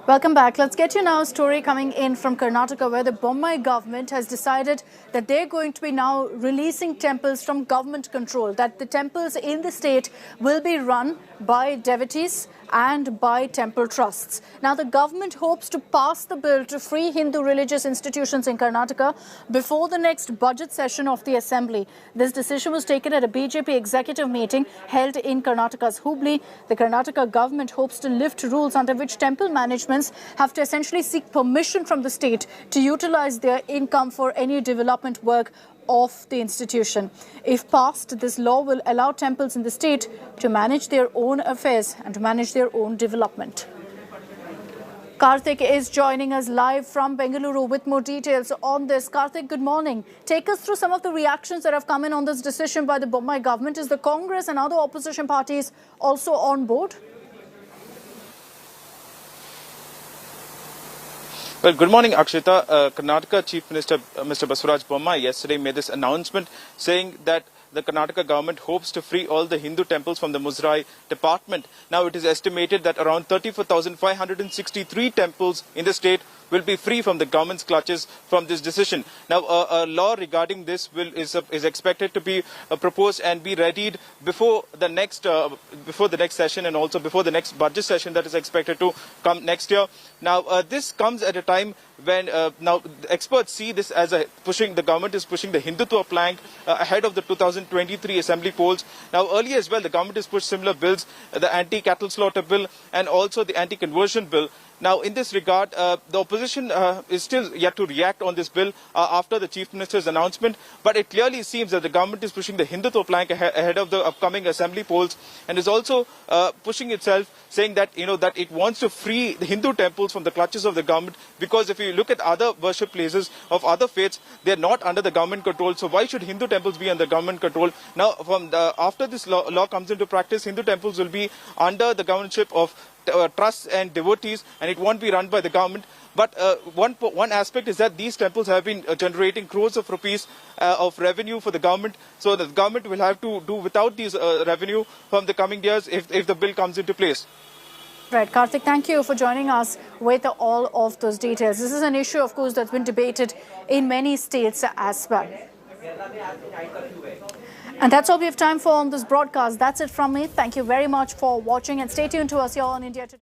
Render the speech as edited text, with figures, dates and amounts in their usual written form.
Welcome back. Let's get you now a story coming in from Karnataka, where the Bommai government has decided that they're going to be now releasing temples from government control, that the temples in the state will be run by devotees and by temple trusts. Now, the government hopes to pass the bill to free Hindu religious institutions in Karnataka before the next budget session of the assembly. This decision was taken at a BJP executive meeting held in Karnataka's Hubli. The Karnataka government hopes to lift rules under which temple managements have to essentially seek permission from the state to utilize their income for any development work of the institution. If passed, this law will allow temples in the state to manage their own affairs and to manage their own development. Karthik is joining us live from Bengaluru with more details on this. Karthik, good morning. Take us through some of the reactions that have come in on this decision by the Bommai government. Is the Congress and other opposition parties also on board? Well, good morning, Akshita. Karnataka Chief Minister Mr. Basavaraj Bommai yesterday made this announcement saying that the Karnataka government hopes to free all the Hindu temples from the Muzrai department. Now, it is estimated that around 34,563 temples in the state will be free from the government's clutches from this decision. Now, a law regarding this is expected to be proposed and be readied before the next session, and also before the next budget session that is expected to come next year. Now, this comes at a time when now experts see this as the government is pushing the Hindutva plank ahead of the 2023 assembly polls. Now, earlier as well, the government has pushed similar bills, the anti-cattle slaughter bill and also the anti-conversion bill. Now, in this regard, the opposition is still yet to react on this bill after the Chief Minister's announcement. But it clearly seems that the government is pushing the Hindutva plank ahead of the upcoming assembly polls, and is also pushing itself, saying that that it wants to free the Hindu temples from the clutches of the government. Because if you look at other worship places of other faiths, they are not under the government control. So why should Hindu temples be under government control? Now, after this law comes into practice, Hindu temples will be under the governorship of trusts and devotees, and it won't be run by the government. But one aspect is that these temples have been generating crores of rupees of revenue for the government, so the government will have to do without these revenue from the coming years if the bill comes into place. Right, Karthik, thank you for joining us with all of those details. This is an issue, of course, that's been debated in many states as well. And that's all we have time for on this broadcast. That's it from me. Thank you very much for watching, and stay tuned to us here on India Today.